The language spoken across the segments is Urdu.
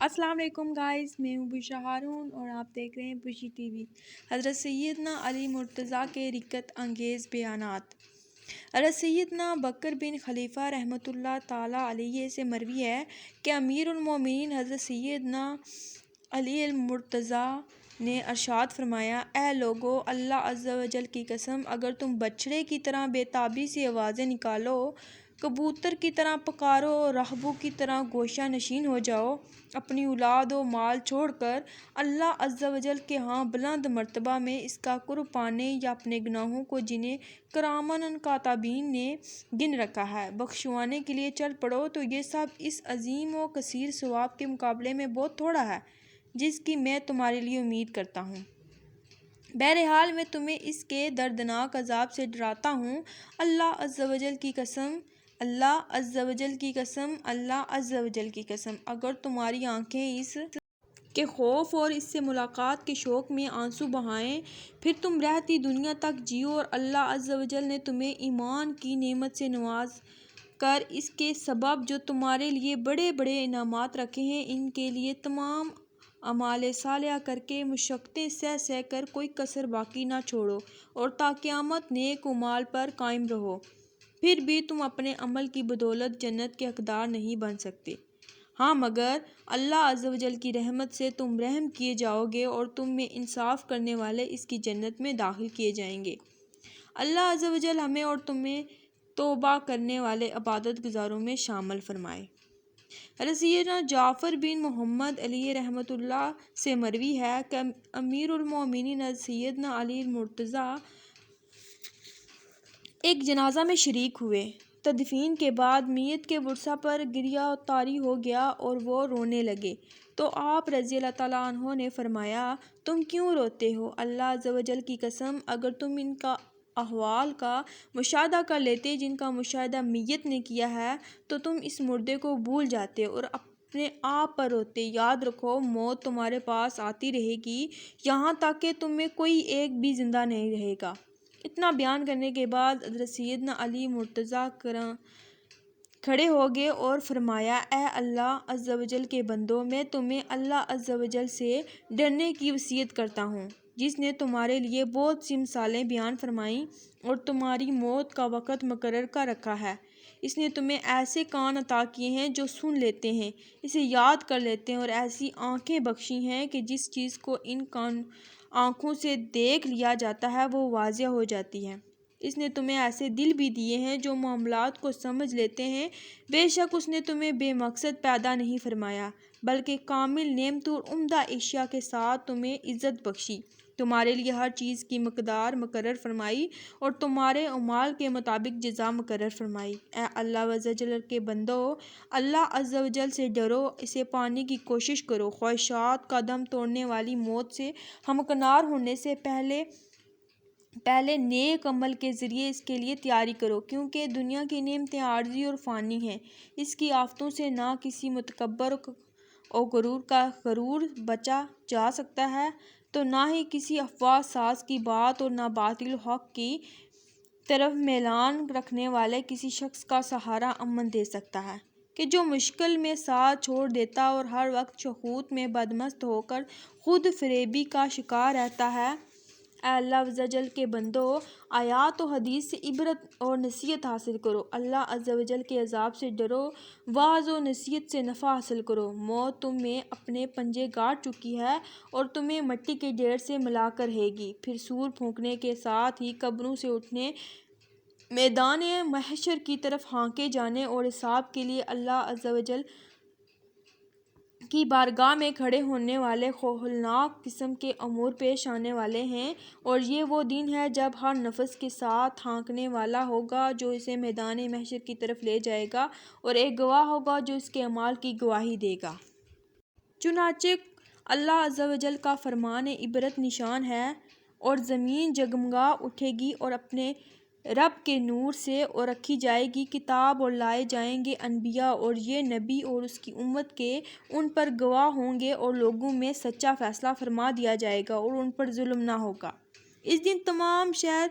السلام علیکم گائز، میں ہوں بشرا ہارون اور آپ دیکھ رہے ہیں بشی ٹی وی۔ حضرت سیدنا علی مرتضیٰ کے رکت انگیز بیانات۔ حضرت سیدنا بکر بن خلیفہ رحمۃ اللہ تعالیٰ علیہ سے مروی ہے کہ امیر المومنین حضرت سیدنا علی المرتضیٰ نے ارشاد فرمایا: اے لوگو، اللہ عز و جل کی قسم، اگر تم بچڑے کی طرح بے تابی سے آوازیں نکالو، کبوتر کی طرح پکارو اور راہبوں کی طرح گوشہ نشین ہو جاؤ، اپنی اولاد و مال چھوڑ کر اللہ عز و جل کے ہاں بلند مرتبہ میں اس کا قرب پانے یا اپنے گناہوں کو جنہیں کرامن کاتبین نے گن رکھا ہے بخشوانے کے لیے چل پڑو، تو یہ سب اس عظیم و کثیر ثواب کے مقابلے میں بہت تھوڑا ہے جس کی میں تمہارے لیے امید کرتا ہوں۔ بہرحال میں تمہیں اس کے دردناک عذاب سے ڈراتا ہوں۔ اللہ عز و جل کی قسم، اللہ عز و جل کی قسم، اللہ عز و جل کی قسم، اگر تمہاری آنکھیں اس کے خوف اور اس سے ملاقات کے شوق میں آنسو بہائیں، پھر تم رہتی دنیا تک جیو اور اللہ عز و جل نے تمہیں ایمان کی نعمت سے نواز کر اس کے سبب جو تمہارے لیے بڑے بڑے انعامات رکھے ہیں، ان کے لیے تمام اعمال صالحہ کر کے مشقتیں سہ سہ کر کوئی کسر باقی نہ چھوڑو اور تا قیامت نیک اعمال پر قائم رہو، پھر بھی تم اپنے عمل کی بدولت جنت کے حقدار نہیں بن سکتے۔ ہاں، مگر اللہ عز و جل کی رحمت سے تم رحم کیے جاؤ گے اور تم میں انصاف کرنے والے اس کی جنت میں داخل کیے جائیں گے۔ اللہ عز و جل ہمیں اور تمہیں توبہ کرنے والے عبادت گزاروں میں شامل فرمائے۔ حضرت سیدنا جعفر بن محمد علیہ رحمۃ اللہ سے مروی ہے کہ امیر المومنین حضرت سیدنا علی المرتضیٰ ایک جنازہ میں شریک ہوئے۔ تدفین کے بعد میت کے ورثہ پر گریہ طاری ہو گیا اور وہ رونے لگے، تو آپ رضی اللہ تعالیٰ عنہ نے فرمایا: تم کیوں روتے ہو؟ اللہ عز و جل کی قسم، اگر تم ان کا احوال کا مشاہدہ کر لیتے جن کا مشاہدہ میت نے کیا ہے، تو تم اس مردے کو بھول جاتے اور اپنے آپ پر روتے۔ یاد رکھو، موت تمہارے پاس آتی رہے گی یہاں تک کہ تم میں کوئی ایک بھی زندہ نہیں رہے گا۔ اتنا بیان کرنے کے بعد حضرت سیدنا علی مرتضیٰ کھڑے ہو گئے اور فرمایا: اے اللہ عز و جل کے بندو، میں تمہیں اللہ عز و جل سے ڈرنے کی وصیت کرتا ہوں، جس نے تمہارے لیے بہت سی مثالیں بیان فرمائیں اور تمہاری موت کا وقت مقرر کر رکھا ہے۔ اس نے تمہیں ایسے کان عطا کیے ہیں جو سن لیتے ہیں، اسے یاد کر لیتے ہیں، اور ایسی آنکھیں بخشی ہیں کہ جس چیز کو ان آنکھوں سے دیکھ لیا جاتا ہے وہ واضح ہو جاتی ہے۔ اس نے تمہیں ایسے دل بھی دیے ہیں جو معاملات کو سمجھ لیتے ہیں۔ بے شک اس نے تمہیں بے مقصد پیدا نہیں فرمایا، بلکہ کامل نعمتوں اور عمدہ اشیاء کے ساتھ تمہیں عزت بخشی، تمہارے لیے ہر چیز کی مقدار مقرر فرمائی اور تمہارے اعمال کے مطابق جزا مقرر فرمائی۔ اے اللہ عز و جل کے بندو، اللہ عز و جل سے ڈرو، اسے پانے کی کوشش کرو، خواہشات کا دم توڑنے والی موت سے ہمکنار ہونے سے پہلے نیک عمل کے ذریعے اس کے لیے تیاری کرو، کیونکہ دنیا کی نعمتیں عارضی اور فانی ہیں۔ اس کی آفتوں سے نہ کسی متکبر و غرور کا غرور بچا جا سکتا ہے، تو نہ ہی کسی افواہ ساز کی بات، اور نہ باطل و حق کی طرف میلان رکھنے والے کسی شخص کا سہارا امن دے سکتا ہے کہ جو مشکل میں ساتھ چھوڑ دیتا اور ہر وقت شہوت میں بدمست ہو کر خود فریبی کا شکار رہتا ہے۔ اے اللہ عز و جل کے بندو، آیات و حدیث سے عبرت اور نصیحت حاصل کرو، اللہ عز و جل کے عذاب سے ڈرو، وعظ و نصیحت سے نفع حاصل کرو۔ موت تم میں اپنے پنجے گاڑ چکی ہے اور تمہیں مٹی کے ڈھیر سے ملا کر رہے گی، پھر سور پھونکنے کے ساتھ ہی قبروں سے اٹھنے، میدان محشر کی طرف ہانکے جانے اور حساب کے لیے اللہ عز و جل کی بارگاہ میں کھڑے ہونے والے ہولناک قسم کے امور پیش آنے والے ہیں، اور یہ وہ دن ہے جب ہر نفس کے ساتھ ہانکنے والا ہوگا جو اسے میدان محشر کی طرف لے جائے گا، اور ایک گواہ ہوگا جو اس کے اعمال کی گواہی دے گا۔ چنانچہ اللہ عز و جل کا فرمان عبرت نشان ہے، اور زمین جگمگا اٹھے گی اور اپنے رب کے نور سے اور رکھی جائے گی کتاب، اور لائے جائیں گے انبیاء اور یہ نبی اور اس کی امت کے ان پر گواہ ہوں گے، اور لوگوں میں سچا فیصلہ فرما دیا جائے گا اور ان پر ظلم نہ ہوگا۔ اس دن تمام شہر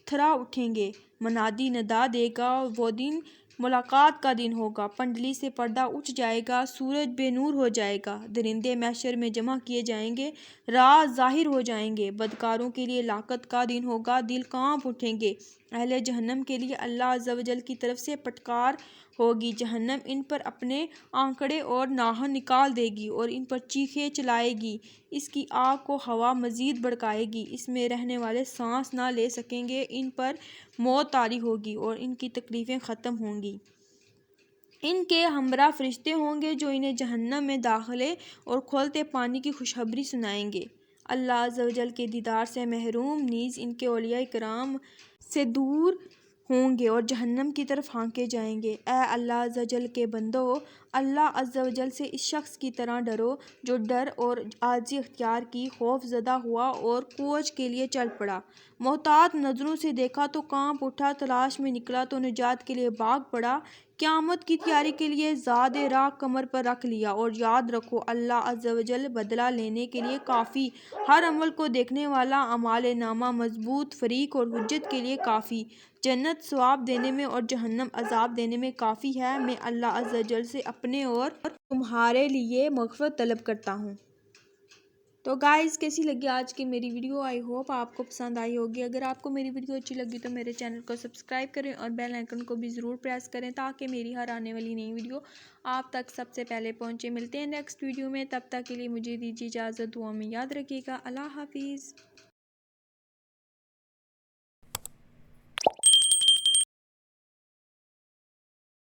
تھرا اٹھیں گے، منادی ندا دے گا، اور وہ دن ملاقات کا دن ہوگا، پنڈلی سے پردہ اٹھ جائے گا، سورج بے نور ہو جائے گا، درندے محشر میں جمع کیے جائیں گے، راز ظاہر ہو جائیں گے، بدکاروں کے لیے لاقت کا دن ہوگا، دل کانپ اٹھیں گے، اہل جہنم کے لیے اللہ عز و جل کی طرف سے پھٹکار ہوگی، جہنم ان پر اپنے آنکڑے اور ناخن نکال دے گی اور ان پر چیخیں چلائے گی، اس کی آگ کو ہوا مزید بھڑکائے گی، اس میں رہنے والے سانس نہ لے سکیں گے، ان پر موت طاری ہوگی اور ان کی تکلیفیں ختم ہوں گی۔ ان کے ہمراہ فرشتے ہوں گے جو انہیں جہنم میں داخلے اور کھولتے پانی کی خوشخبری سنائیں گے۔ اللہ عز و جل کے دیدار سے محروم نیز ان کے اولیاء کرام سے دور ہوں گے اور جہنم کی طرف ہانکے جائیں گے۔ اے اللہ عز و جل کے بندو، اللہ عز و جل سے اس شخص کی طرح ڈرو جو ڈر اور عاجزی اختیار کی، خوف زدہ ہوا اور کوچ کے لیے چل پڑا، محتاط نظروں سے دیکھا تو کانپ اٹھا، تلاش میں نکلا تو نجات کے لیے بھاگ پڑا، قیامت کی تیاری کے لیے زاد راہ کمر پر رکھ لیا، اور یاد رکھو اللہ عز و جل بدلہ لینے کے لیے کافی، ہر عمل کو دیکھنے والا، اعمال نامہ مضبوط، فریق اور حجت کے لیے کافی، جنت ثواب دینے میں اور جہنم عذاب دینے میں کافی ہے۔ میں اللہ عز و جل سے اپنے اور تمہارے لیے مغفرت طلب کرتا ہوں۔ تو گائز کیسی لگی آج کی میری ویڈیو؟ آئی ہوپ آپ کو پسند آئی ہوگی۔ اگر آپ کو میری ویڈیو اچھی لگی تو میرے چینل کو سبسکرائب کریں اور بیل آئیکن کو بھی ضرور پریس کریں تاکہ میری ہر آنے والی نئی ویڈیو آپ تک سب سے پہلے پہنچے۔ ملتے ہیں نیکسٹ ویڈیو میں، تب تک کے لیے مجھے دیجیے اجازت، دعا میں یاد رکھیے گا۔ اللہ حافظ۔